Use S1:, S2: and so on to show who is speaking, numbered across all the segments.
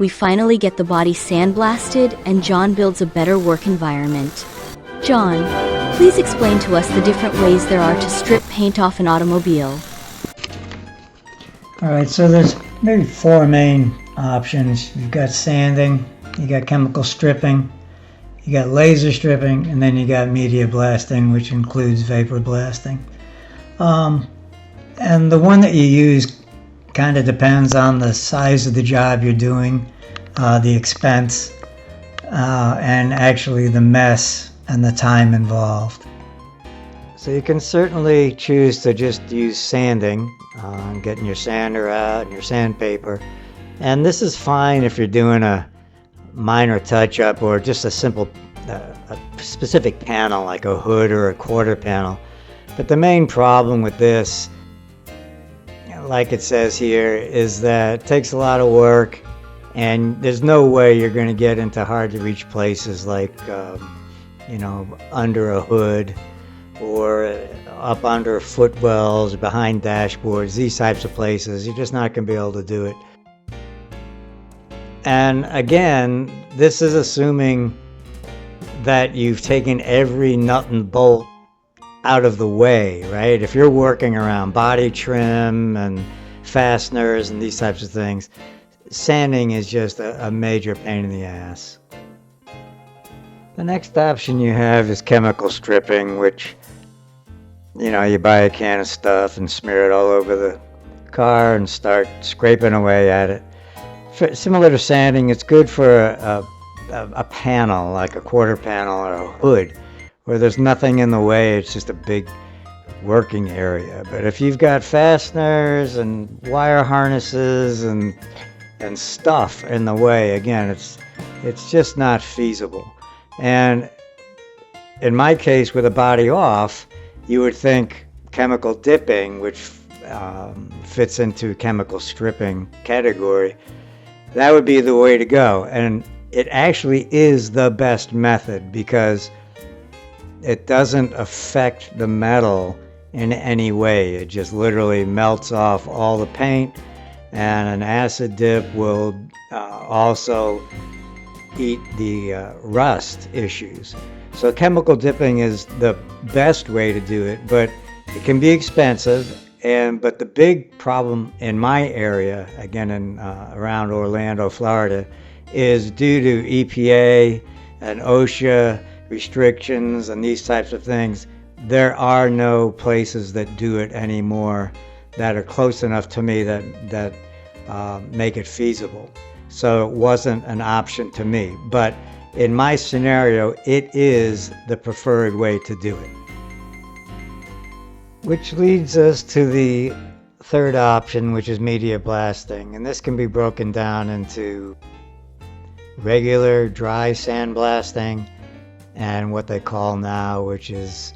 S1: We finally get the body sandblasted, and John builds a better work environment. John, please explain to us the different ways there are to strip paint off an automobile.
S2: Alright, so there's maybe 4 main options. You've got sanding, you got chemical stripping, you got laser stripping, and then you got media blasting, which includes vapor blasting. And the one that you use kind of depends on the size of the job you're doing, the expense, and actually the mess and the time involved. So you can certainly choose to just use sanding, getting your sander out and your sandpaper. And this is fine if you're doing a minor touch-up or just a simple, a specific panel like a hood or a quarter panel. But the main problem with this, like it says here, is that it takes a lot of work, and there's no way you're going to get into hard-to-reach places like, under a hood or up under footwells, behind dashboards, these types of places. You're just not going to be able to do it. And again, this is assuming that you've taken every nut and bolt out of the way, right? If you're working around body trim and fasteners and these types of things, sanding is just a major pain in the ass. The next option you have is chemical stripping, which, you buy a can of stuff and smear it all over the car and start scraping away at it. Similar to sanding, it's good for a panel, like a quarter panel or a hood, where there's nothing in the way. It's just a big working area. But if you've got fasteners and wire harnesses and stuff in the way, again, it's just not feasible. And in my case, with a body off, you would think chemical dipping, which fits into chemical stripping category, that would be the way to go. And it actually is the best method because it doesn't affect the metal in any way. It just literally melts off all the paint, and an acid dip will also eat the rust issues. So chemical dipping is the best way to do it, but it can be expensive. But the big problem in my area, again in around Orlando, Florida, is due to EPA and OSHA restrictions and these types of things. There are no places that do it anymore that are close enough to me that make it feasible. So it wasn't an option to me. But in my scenario, it is the preferred way to do it. Which leads us to the third option, which is media blasting. And this can be broken down into regular dry sandblasting and what they call now, which is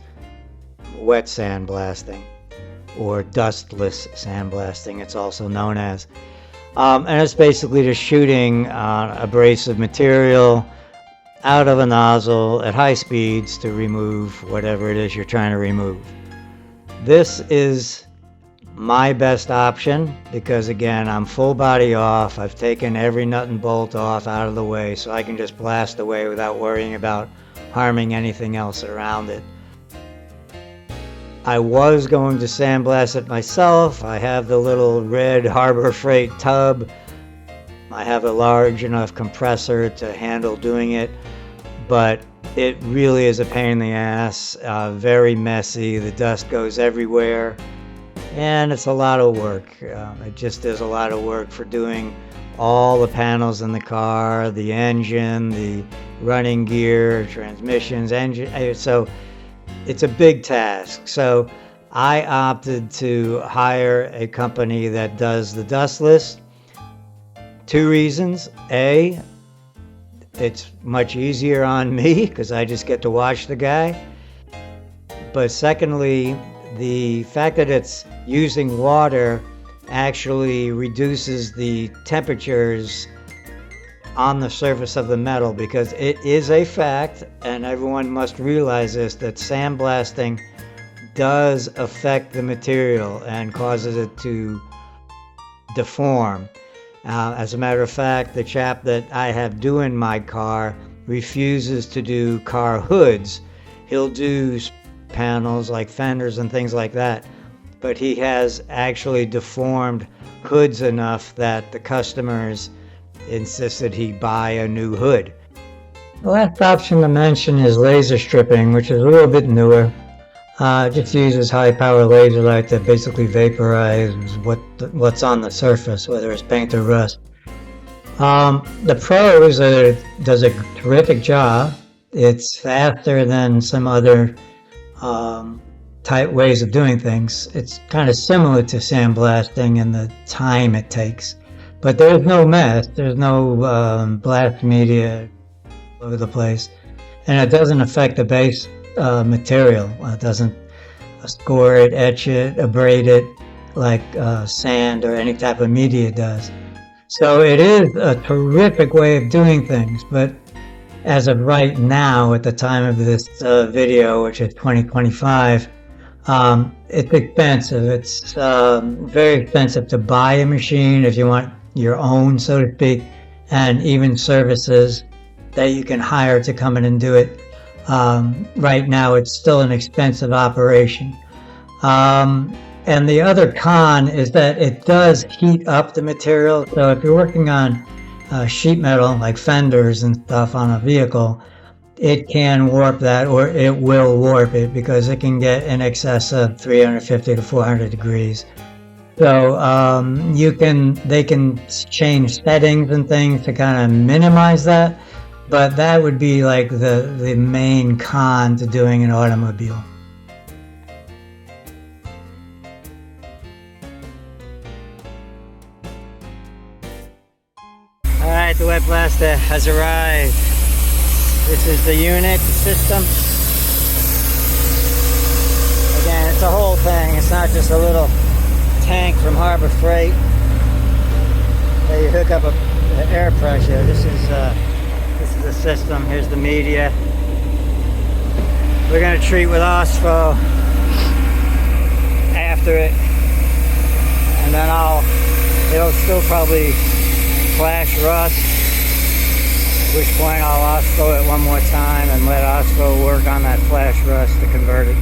S2: wet sandblasting, or dustless sandblasting, it's also known as. And it's basically just shooting abrasive material out of a nozzle at high speeds to remove whatever it is you're trying to remove. This is my best option because, again, I'm full body off. I've taken every nut and bolt off out of the way, so I can just blast away without worrying about harming anything else around it. I was going to sandblast it myself. I have the little red Harbor Freight tub. I have a large enough compressor to handle doing it, but it really is a pain in the ass, very messy. The dust goes everywhere, and it's a lot of work. It just is a lot of work for doing all the panels in the car, the engine, the running gear, transmissions, engine. So it's a big task. So I opted to hire a company that does the dustless. 2 reasons. A, it's much easier on me because I just get to watch the guy. But secondly, the fact that it's using water actually reduces the temperatures on the surface of the metal, because it is a fact, and everyone must realize this, that sandblasting does affect the material and causes it to deform. As a matter of fact, the chap that I have doing my car refuses to do car hoods. He'll do panels like fenders and things like that, but he has actually deformed hoods enough that the customers insisted he buy a new hood. The last option to mention is laser stripping, which is a little bit newer. It just uses high power laser light to basically vaporize what's on the surface, whether it's paint or rust. The pros does a terrific job. It's faster than some other type ways of doing things. It's kind of similar to sandblasting in the time it takes, but there's no mess. There's no blast media all over the place, and it doesn't affect the base material. It doesn't score it, etch it, abrade it like sand or any type of media does. So it is a terrific way of doing things, but as of right now, at the time of this video, which is 2025, it's expensive. It's very expensive to buy a machine if you want your own, so to speak, and even services that you can hire to come in and do it. Right now, it's still an expensive operation. And the other con is that it does heat up the material. So if you're working on sheet metal, like fenders and stuff on a vehicle, it can warp that, or it will warp it, because it can get in excess of 350 to 400 degrees. So they can change settings and things to kind of minimize that, but that would be like the main con to doing an automobile. Alright, the wet blaster has arrived. This is the unit, the system. Again, it's a whole thing. It's not just a little tank from Harbor Freight that you hook up the air pressure. This is the system. Here's the media. We're going to treat with Ospho after it, and then it'll still probably flash rust, at which point I'll Ospho it one more time and let Ospho work on that flash rust to convert it.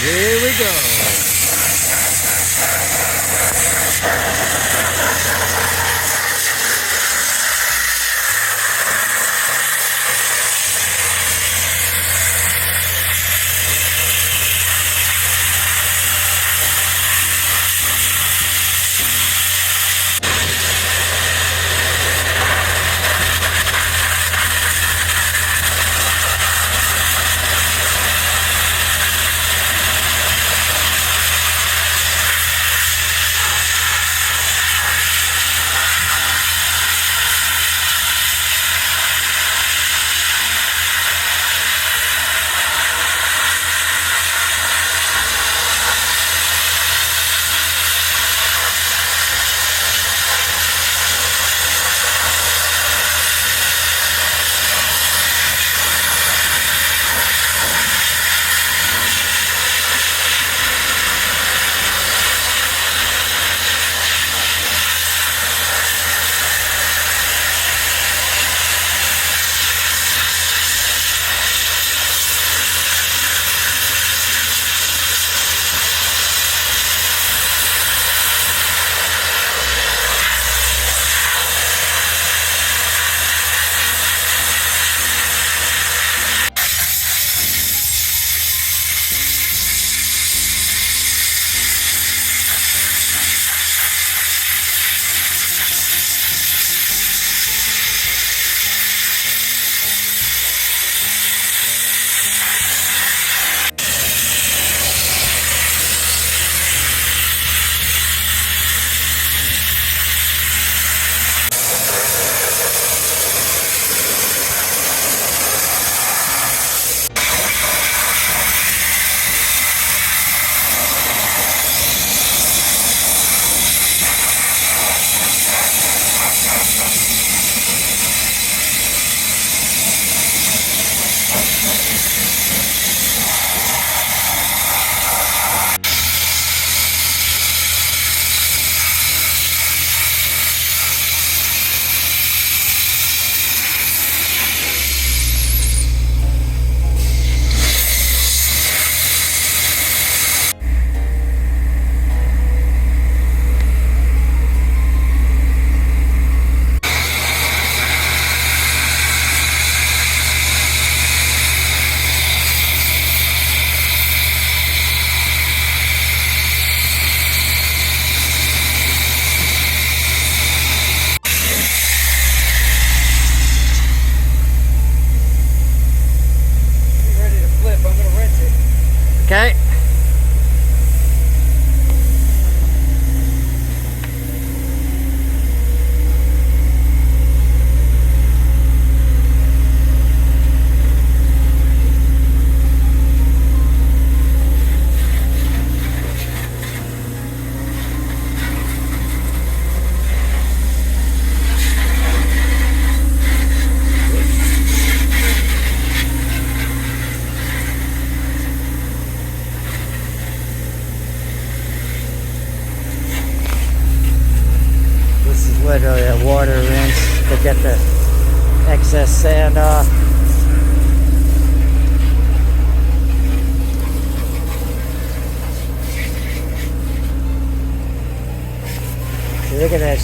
S2: Here we go.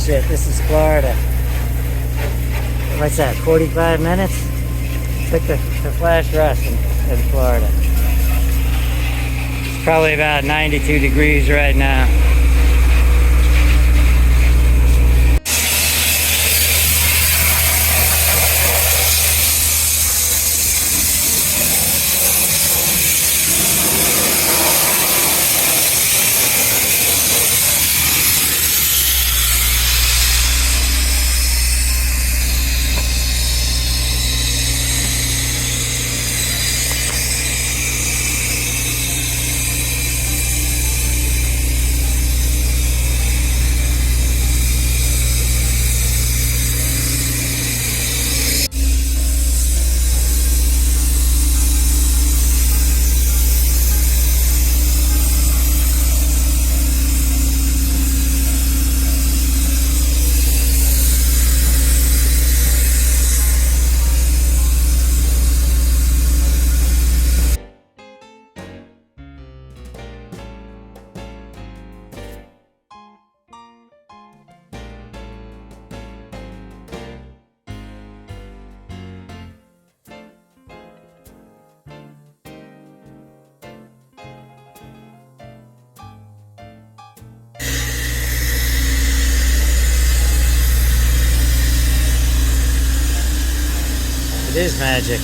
S2: shit, this is Florida. What's that, 45 minutes? It's like the flash rust in Florida. It's probably about 92 degrees right now. It is magic.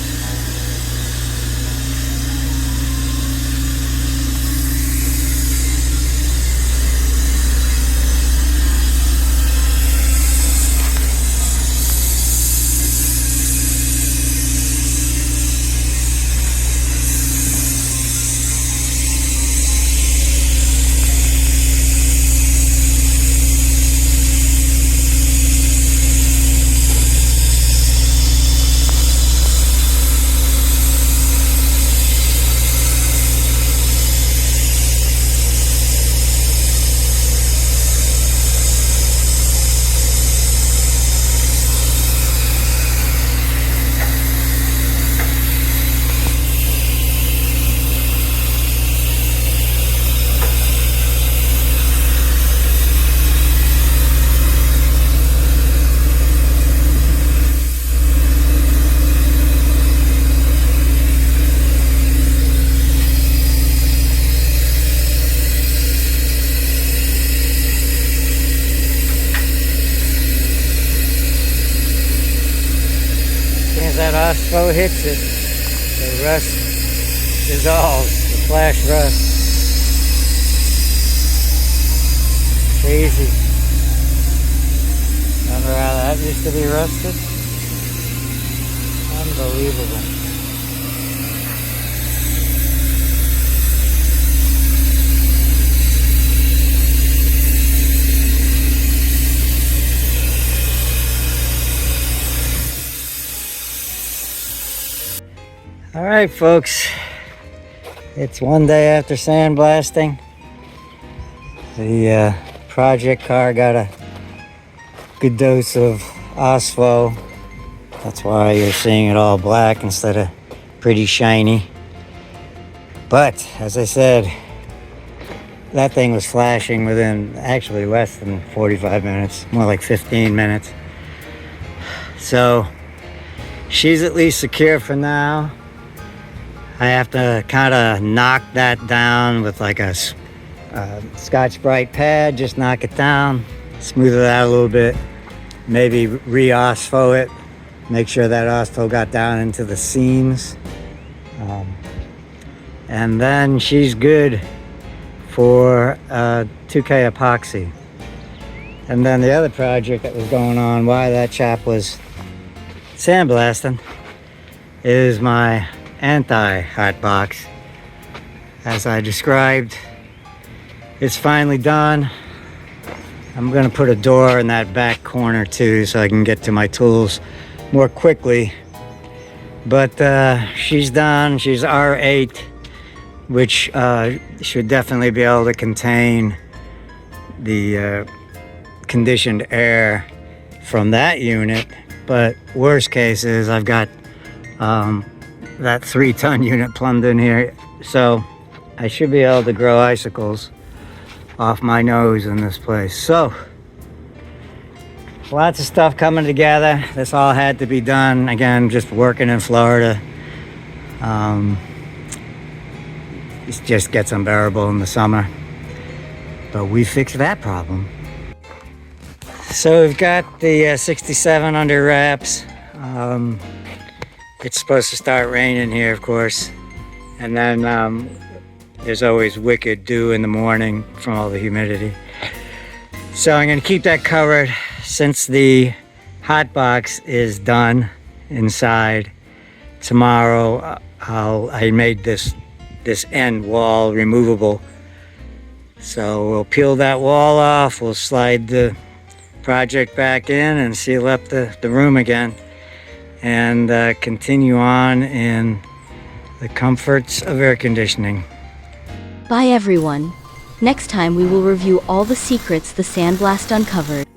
S2: That Ospho hits it, the rust dissolves, the flash rust. Crazy. Remember how that used to be rusted? Unbelievable. All right, folks, it's one day after sandblasting. The project car got a good dose of Ospho. That's why you're seeing it all black instead of pretty shiny. But as I said, that thing was flashing within actually less than 45 minutes, more like 15 minutes. So she's at least secure for now. I have to kind of knock that down with like a Scotch-Brite pad, just knock it down, smooth it out a little bit, maybe re-Ospho it, make sure that Ospho got down into the seams. And then she's good for 2K epoxy. And then the other project that was going on while that chap was sandblasting is my anti-hot box. As I described, it's finally done. I'm gonna put a door in that back corner too so I can get to my tools more quickly. But she's done. She's R8, which should definitely be able to contain the conditioned air from that unit. But worst case is I've got that 3-ton unit plumbed in here, so I should be able to grow icicles off my nose in this place. So Lots of stuff coming together. This all had to be done. Again, just working in Florida. It just gets unbearable in the summer. But we fixed that problem. So we've got the 67 under wraps. It's supposed to start raining here, of course. And then there's always wicked dew in the morning from all the humidity. So I'm gonna keep that covered. Since the hot box is done inside, tomorrow I made this end wall removable. So we'll peel that wall off, we'll slide the project back in and seal up the room again, and continue on in the comforts of air conditioning.
S1: Bye everyone. Next time we will review all the secrets the sandblast uncovered.